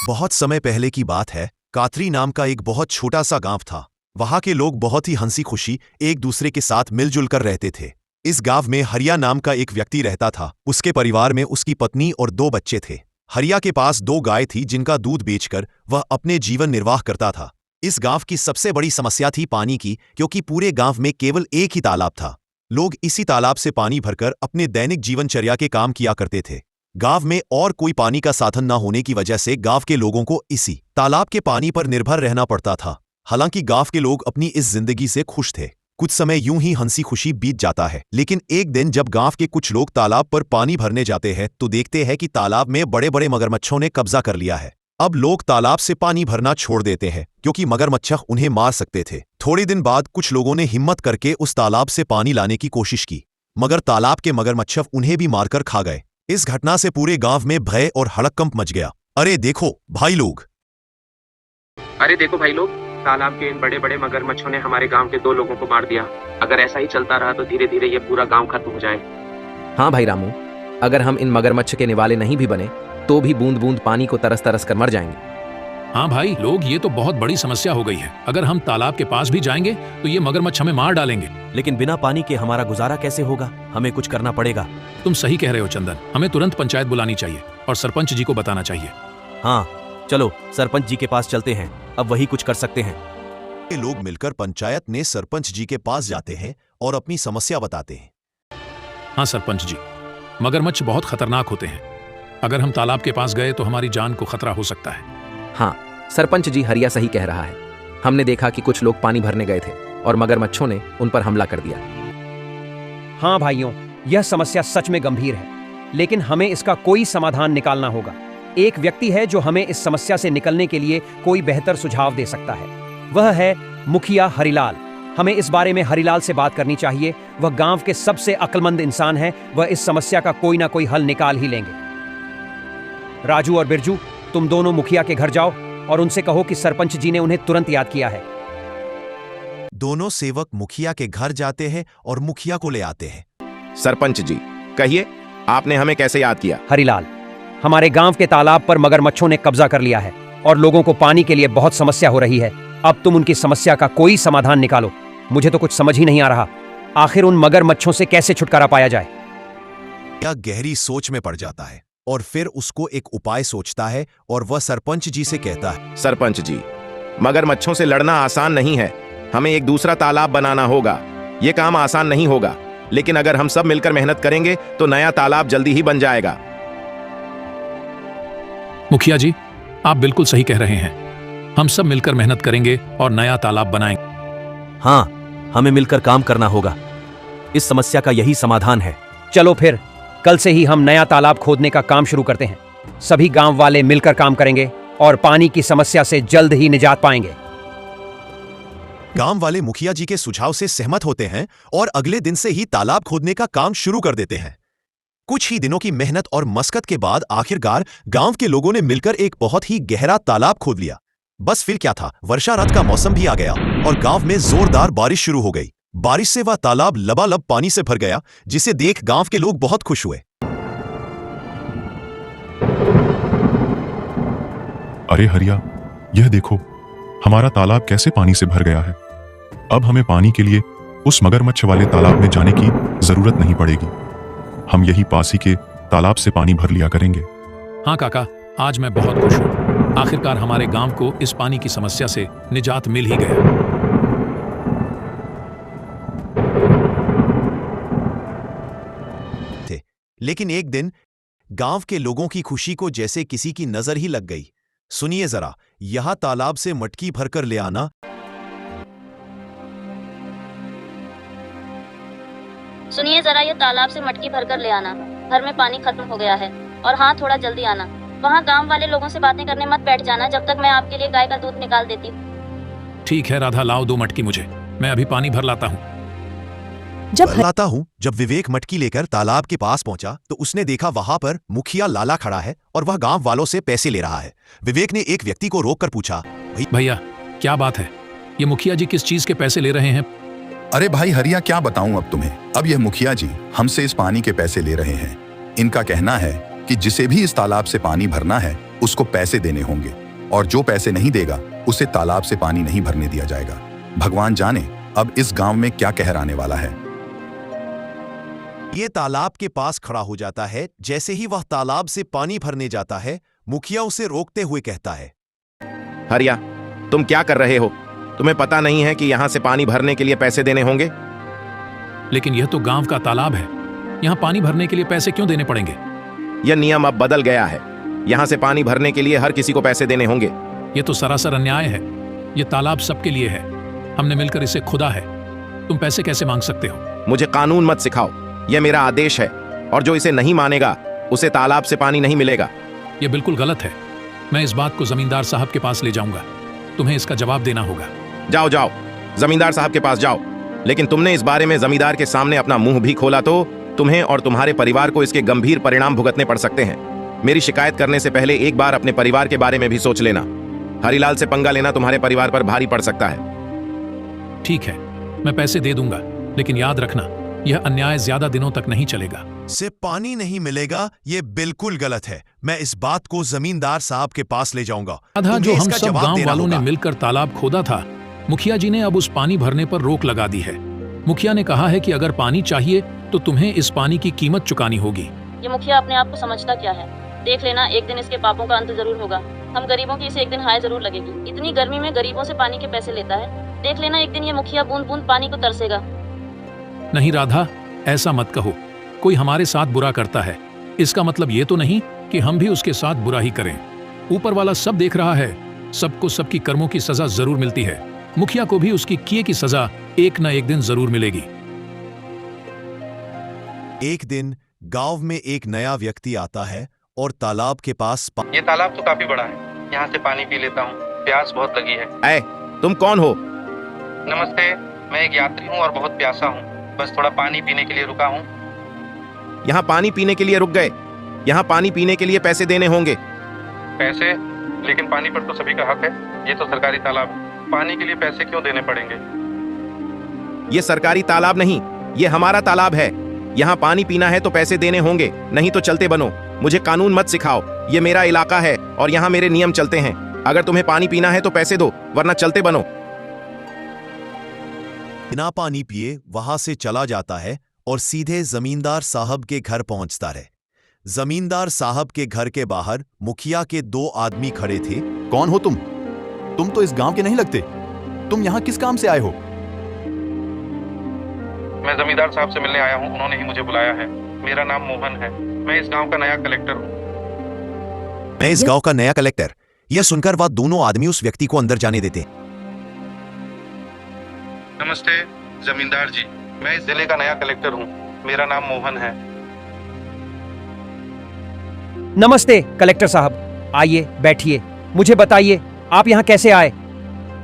बहुत समय पहले की बात है। कातरी नाम का एक बहुत छोटा सा गांव था। वहां के लोग बहुत ही हंसी खुशी एक दूसरे के साथ मिलजुल कर रहते थे। इस गांव में हरिया नाम का एक व्यक्ति रहता था। उसके परिवार में उसकी पत्नी और 2 बच्चे थे। हरिया के पास 2 गाय थी जिनका दूध बेचकर वह अपने जीवन निर्वाह करता था। इस गांव की सबसे बड़ी समस्या थी पानी की, क्योंकि पूरे गांव में केवल एक ही तालाब था। लोग इसी तालाब से पानी भरकर अपने दैनिक जीवनचर्या के काम किया करते थे। गांव में और कोई पानी का साधन न होने की वजह से गांव के लोगों को इसी तालाब के पानी पर निर्भर रहना पड़ता था। हालांकि गांव के लोग अपनी इस जिंदगी से खुश थे। कुछ समय यूं ही हंसी खुशी बीत जाता है, लेकिन एक दिन जब गांव के कुछ लोग तालाब पर पानी भरने जाते हैं तो देखते हैं कि तालाब में बड़े बड़े मगरमच्छों ने कब्जा कर लिया है। अब लोग तालाब से पानी भरना छोड़ देते हैं, क्योंकि मगरमच्छ उन्हें मार सकते थे। थोड़े दिन बाद कुछ लोगों ने हिम्मत करके उस तालाब से पानी लाने की कोशिश की, मगर तालाब के मगरमच्छ उन्हें भी मारकर खा गए। इस घटना से पूरे गांव में भय और हड़कंप मच गया। अरे देखो भाई लोग, तालाब के इन बड़े बड़े मगरमच्छों ने हमारे गांव के 2 लोगों को मार दिया। अगर ऐसा ही चलता रहा तो धीरे धीरे ये पूरा गांव खत्म हो जाए। हाँ भाई रामू, अगर हम इन मगरमच्छ के निवाले नहीं भी बने तो भी बूंद बूंद पानी को तरस तरस कर मर जाएंगे। हाँ भाई लोग, ये तो बहुत बड़ी समस्या हो गई है। अगर हम तालाब के पास भी जाएंगे तो ये मगरमच्छ हमें मार डालेंगे। लेकिन बिना पानी के हमारा गुजारा कैसे होगा? हमें कुछ करना पड़ेगा। तुम सही कह रहे हो चंदन, हमें तुरंत पंचायत बुलानी चाहिए और सरपंच जी को बताना चाहिए। हाँ चलो सरपंच जी के पास चलते हैं, अब वही कुछ कर सकते हैं। ये लोग मिलकर पंचायत ने सरपंच जी के पास जाते हैं और अपनी समस्या बताते हैं। हाँ सरपंच जी, मगरमच्छ बहुत खतरनाक होते हैं। अगर हम तालाब के पास गए तो हमारी जान को खतरा हो सकता है। हाँ सरपंच जी, हरिया सही कह रहा है। हमने देखा कि कुछ लोग पानी भरने गए थे और मगरमच्छों ने उन पर हमला कर दिया। हाँ भाइयों, यह समस्या सच में गंभीर है, लेकिन हमें इसका कोई समाधान निकालना होगा। एक व्यक्ति है जो हमें इस समस्या से निकलने के लिए कोई बेहतर सुझाव दे सकता है। वह है मुखिया हरिलाल। हमें इस बारे में हरिलाल से बात करनी चाहिए। वह गांव के सबसे अक्लमंद इंसान है। वह इस समस्या का कोई ना कोई हल निकाल ही लेंगे। राजू और बिरजू, तुम दोनों मुखिया के घर जाओ और उनसे कहो कि सरपंच जी ने उन्हें तुरंत याद किया है। दोनों सेवक मुखिया के घर जाते हैं और मुखिया को ले आते हैं। सरपंच जी, कहिए आपने हमें कैसे याद किया? हरिलाल, हमारे गांव के तालाब पर मगरमच्छों ने कब्जा कर लिया है और लोगों को पानी के लिए बहुत समस्या हो रही है। अब तुम उनकी समस्या का कोई समाधान निकालो। मुझे तो कुछ समझ ही नहीं आ रहा, आखिर उन मगरमच्छों से कैसे छुटकारा पाया जाए। यह गहरी सोच में पड़ जाता है और फिर उसको एक उपाय सोचता है और वह सरपंच जी से कहता है, सरपंच जी, मगरमच्छों से लड़ना आसान नहीं है। हमें एक दूसरा तालाब बनाना होगा। यह काम आसान नहीं होगा, लेकिन अगर हम सब मिलकर मेहनत करेंगे तो नया तालाब जल्दी ही बन जाएगा। मुखिया जी, आप बिल्कुल सही कह रहे हैं। हम सब मिलकर मेहनत करेंगे और नया तालाब बनाएंगे। हाँ, हमें मिलकर काम करना होगा। इस समस्या का यही समाधान है। चलो फिर कल से ही हम नया तालाब खोदने का काम शुरू करते हैं। सभी गांव वाले मिलकर काम करेंगे और पानी की समस्या से जल्द ही निजात पाएंगे। गांव वाले मुखिया जी के सुझाव से सहमत होते हैं और अगले दिन से ही तालाब खोदने का काम शुरू कर देते हैं। कुछ ही दिनों की मेहनत और मशक्कत के बाद आखिरकार गांव के लोगों ने मिलकर एक बहुत ही गहरा तालाब खोद लिया। बस फिर क्या था, वर्षा रात का मौसम भी आ गया और गांव में जोरदार बारिश शुरू हो गई। बारिश से वह तालाब लबालब पानी से भर गया, जिसे देख गांव के लोग बहुत खुश हुए। अरे हरिया, यह देखो, हमारा तालाब कैसे पानी से भर गया है। अब हमें पानी के लिए उस मगरमच्छ वाले तालाब में जाने की जरूरत नहीं पड़ेगी। हम यही पास ही के तालाब से पानी भर लिया करेंगे। हाँ काका, आज मैं बहुत खुश हूँ। आखिरकार हमारे गांव को इस पानी की समस्या से निजात मिल ही गया। लेकिन एक दिन गांव के लोगों की खुशी को जैसे किसी की नजर ही लग गई। सुनिए जरा, यहां तालाब से मटकी भरकर ले आना। सुनिए जरा, ये तालाब से मटकी भरकर ले आना। घर में पानी खत्म हो गया है। और हाँ, थोड़ा जल्दी आना। वहाँ गांव वाले लोगों से बातें करने मत बैठ जाना जब तक मैं आपके लिए गाय का दूध निकाल देती हूँ। ठीक है राधा, लाओ 2 मटकी मुझे। मैं अभी पानी भर लाता हूँ। जब विवेक मटकी लेकर तालाब के पास पहुंचा तो उसने देखा वहां पर मुखिया लाला खड़ा है और वह गांव वालों से पैसे ले रहा है। विवेक ने एक व्यक्ति को रोककर पूछा, भैया क्या बात है? ये मुखिया जी किस चीज के पैसे ले रहे हैं? अरे भाई हरिया, क्या बताऊं अब तुम्हें। अब यह मुखिया जी हमसे इस पानी के पैसे ले रहे हैं। इनका कहना है कि जिसे भी इस तालाब से पानी भरना है उसको पैसे देने होंगे, और जो पैसे नहीं देगा उसे तालाब से पानी नहीं भरने दिया जाएगा। भगवान जाने अब इस गांव में क्या कहर आने वाला है। ये तालाब के पास खड़ा हो जाता है। जैसे ही वह तालाब से पानी भरने जाता है, मुखिया उसे रोकते हुए कहता है, हरिया, तुम क्या कर रहे हो? तुम्हें पता नहीं है कि यहाँ से पानी भरने के लिए पैसे देने होंगे? लेकिन यह तो गांव का तालाब है, यहाँ पानी भरने के लिए पैसे क्यों देने पड़ेंगे? यह नियम अब बदल गया है। यहाँ से पानी भरने के लिए हर किसी को पैसे देने होंगे। यह तो सरासर अन्याय है। यह तालाब सबके लिए है, हमने मिलकर इसे खुदा है। तुम पैसे कैसे मांग सकते हो? मुझे कानून मत सिखाओ, यह मेरा आदेश है, और जो इसे नहीं मानेगा उसे तालाब से पानी नहीं मिलेगा। यह बिल्कुल गलत है। मैं इस बात को जमींदार साहब के पास ले जाऊंगा। तुम्हें इसका जवाब देना होगा। जाओ जाओ, जमींदार साहब के पास जाओ। लेकिन तुमने इस बारे में जमींदार के सामने अपना मुंह भी खोला तो तुम्हें और तुम्हारे परिवार को इसके गंभीर परिणाम भुगतने पड़ सकते हैं। मेरी शिकायत करने से पहले एक बार अपने परिवार के बारे में भी सोच लेना। हरिलाल से पंगा लेना तुम्हारे परिवार पर भारी पड़ सकता है। ठीक है, मैं पैसे दे दूंगा, लेकिन याद रखना यह अन्याय ज्यादा दिनों तक नहीं चलेगा। से पानी नहीं मिलेगा, ये बिल्कुल गलत है। मैं इस बात को जमींदार साहब के पास ले जाऊंगा। आधा जो तुम्हें हम इसका सब जवाब गांव देना वालों ने होगा। मिलकर तालाब खोदा था, मुखिया जी ने अब उस पानी भरने पर रोक लगा दी है। मुखिया ने कहा है कि अगर पानी चाहिए तो तुम्हें इस पानी की कीमत चुकानी होगी। ये मुखिया अपने आप को समझता क्या है? देख लेना, एक दिन इसके पापों का अंत जरूर होगा। हम गरीबों की इसे एक दिन हाय जरूर लगेगी। इतनी गर्मी में गरीबों से पानी के पैसे लेता है। देख लेना, एक दिन ये मुखिया बूंद बूंद पानी को तरसेगा। नहीं राधा, ऐसा मत कहो। कोई हमारे साथ बुरा करता है, इसका मतलब ये तो नहीं कि हम भी उसके साथ बुरा ही करें। ऊपर वाला सब देख रहा है, सबको सबकी कर्मों की सजा जरूर मिलती है। मुखिया को भी उसकी किए की सजा एक न एक दिन जरूर मिलेगी। एक दिन गांव में एक नया व्यक्ति आता है और तालाब के पास ये तालाब तो काफी बड़ा है, यहाँ से पानी पी लेता हूँ। प्यास बहुत लगी है। ऐ, तुम कौन हो? नमस्ते, मैं एक यात्री हूँ और बहुत प्यासा हूँ। बस थोड़ा पानी पीने के लिए रुका हूँ। यहाँ पानी पीने के लिए रुक गए? यहाँ पानी पीने के लिए पैसे देने होंगे। पैसे? लेकिन पानी पर तो सभी का हक है। ये तो सरकारी तालाब है, पानी के लिए पैसे क्यों देने पड़ेंगे? ये सरकारी तालाब नहीं, ये हमारा तालाब है। यहाँ पानी पीना है तो पैसे देने होंगे, नहीं तो चलते बनो। मुझे कानून मत सिखाओ, ये मेरा इलाका है और यहाँ मेरे नियम चलते हैं। अगर तुम्हें पानी पीना है तो पैसे दो, वरना चलते बनो। बिना पानी पिए वहां से चला जाता है और सीधे जमींदार साहब के घर पहुंचता है। जमींदार साहब के घर के बाहर मुखिया के 2 आदमी खड़े थे। कौन हो तुम? तुम तो इस गांव के नहीं लगते। तुम यहाँ किस काम से आए हो? मैं जमींदार साहब से मिलने आया हूँ, उन्होंने ही मुझे बुलाया है। मेरा नाम मोहन है, मैं इस गांव का नया कलेक्टर हूँ। मैं इस गांव का नया कलेक्टर। यह सुनकर वह दोनों आदमी उस व्यक्ति को अंदर जाने देते। नमस्ते जमींदार जी, मैं इस जिले का नया कलेक्टर हूँ। मेरा नाम मोहन है। नमस्ते कलेक्टर साहब, आइए बैठिए। मुझे बताइए आप यहाँ कैसे आए?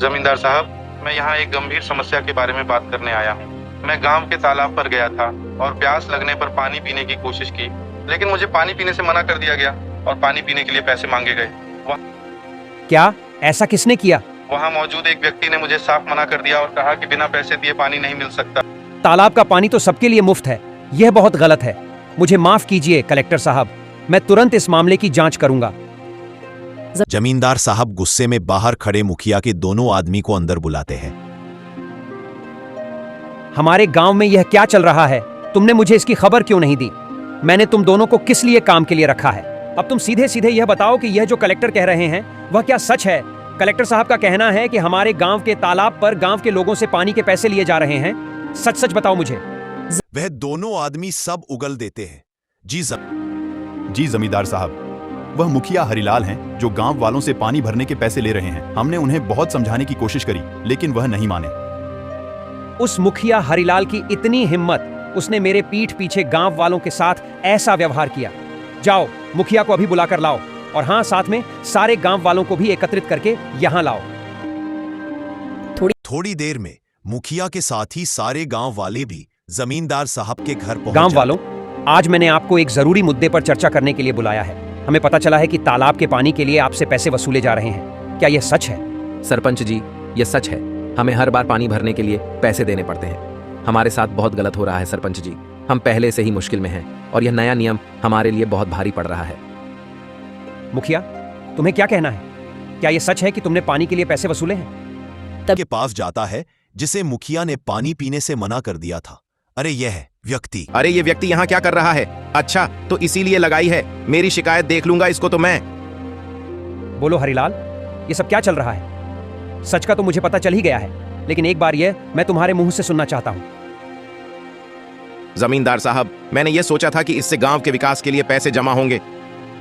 जमींदार साहब, मैं यहाँ एक गंभीर समस्या के बारे में बात करने आया हूँ। मैं गांव के तालाब पर गया था और प्यास लगने पर पानी पीने की कोशिश की, लेकिन मुझे पानी पीने से मना कर दिया गया और पानी पीने के लिए पैसे मांगे गए। क्या ऐसा किसने किया? वहाँ मौजूद एक व्यक्ति ने मुझे साफ मना कर दिया और कहा कि बिना पैसे दिए पानी नहीं मिल सकता। तालाब का पानी तो सबके लिए मुफ्त है, यह बहुत गलत है। मुझे माफ कीजिए कलेक्टर साहब, मैं तुरंत इस मामले की जांच करूंगा। जमींदार साहब गुस्से में बाहर खड़े मुखिया के दोनों आदमी को अंदर बुलाते हैं। हमारे गांव में यह क्या चल रहा है? तुमने मुझे इसकी खबर क्यों नहीं दी? मैंने तुम दोनों को किस लिए काम के लिए रखा है? अब तुम सीधे सीधे यह बताओ कि यह जो कलेक्टर कह रहे हैं वह क्या सच है? कलेक्टर साहब का कहना है कि हमारे गांव के तालाब पर गांव के लोगों से पानी के पैसे लिए जा रहे हैं। सच सच बताओ मुझे। वह दोनों आदमी सब उगल देते हैं। जी जमींदार साहब, वह मुखिया हरिलाल हैं जो गांव वालों से पानी भरने के पैसे ले रहे हैं। हमने उन्हें बहुत समझाने की कोशिश करी, लेकिन वह नहीं माने। उस मुखिया हरिलाल की इतनी हिम्मत, उसने मेरे पीठ पीछे गांव वालों के साथ ऐसा व्यवहार किया। जाओ मुखिया को अभी बुलाकर लाओ, और हाँ, साथ में सारे गांव वालों को भी एकत्रित करके यहाँ लाओ। थोड़ी देर में मुखिया के साथ ही सारे गांव वाले भी जमींदार साहब के घर पहुंच गांव जाते। वालों, आज मैंने आपको एक जरूरी मुद्दे पर चर्चा करने के लिए बुलाया है। हमें पता चला है कि तालाब के पानी के लिए आपसे पैसे वसूले जा रहे हैं। क्या यह सच है? सरपंच जी, यह सच है। हमें हर बार पानी भरने के लिए पैसे देने पड़ते हैं। हमारे साथ बहुत गलत हो रहा है सरपंच जी। हम पहले से ही मुश्किल में हैं और यह नया नियम हमारे लिए बहुत भारी पड़ रहा है। मुखिया, तुम्हें क्या कहना है? क्या यह सच है कि तुमने पानी के लिए पैसे वसूले हैं? के पास जाता है जिसे मुखिया ने पानी पीने से मना कर दिया था। अरे यह व्यक्ति, अरे ये व्यक्ति यहाँ क्या कर रहा है? अच्छा, तो इसीलिए लगाई है। मेरी शिकायत देख लूंगा इसको तो मैं। बोलो हरिलाल, ये सब क्या चल रहा है? सच का तो मुझे पता चल ही गया है, लेकिन एक बार यह मैं तुम्हारे मुंह से सुनना चाहता हूं। जमींदार साहब, मैंने ये सोचा था कि इससे गांव के विकास के लिए पैसे जमा होंगे,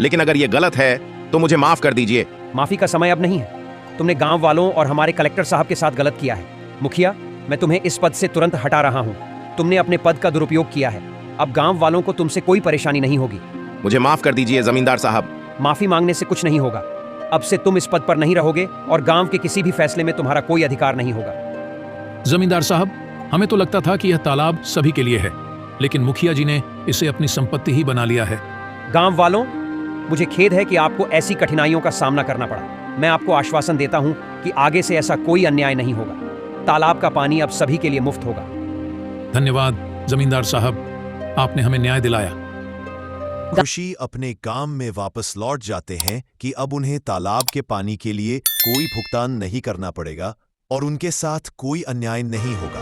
लेकिन अगर ये गलत है तो मुझे माफ कर दीजिए। माफी का समय अब नहीं है। तुमने गांव वालों और हमारे कलेक्टर साहब के साथ गलत किया है। मुखिया, मैं तुम्हें इस पद से तुरंत हटा रहा हूं। तुमने अपने पद का दुरुपयोग किया है। अब गांव वालों को तुमसे कोई परेशानी नहीं होगी। मुझे माफ कर दीजिए जमींदार साहब। माफी मांगने से कुछ नहीं होगा। अब से तुम इस पद पर नहीं रहोगे और गांव के किसी भी फैसले में तुम्हारा कोई अधिकार नहीं होगा। जमींदार साहब, हमें तो लगता था कि यह तालाब सभी के लिए है, लेकिन मुखिया जी ने इसे अपनी संपत्ति ही बना लिया है। गांव वालों, मुझे खेद है कि आपको ऐसी कठिनाइयों का सामना करना पड़ा। मैं आपको आश्वासन देता हूं कि आगे से ऐसा कोई अन्याय नहीं होगा। तालाब का पानी अब सभी के लिए मुफ्त होगा। धन्यवाद जमींदार साहब, आपने हमें न्याय दिलाया। खुशी अपने काम में वापस लौट जाते हैं कि अब उन्हें तालाब के पानी के लिए कोई भुगतान नहीं करना पड़ेगा और उनके साथ कोई अन्याय नहीं होगा।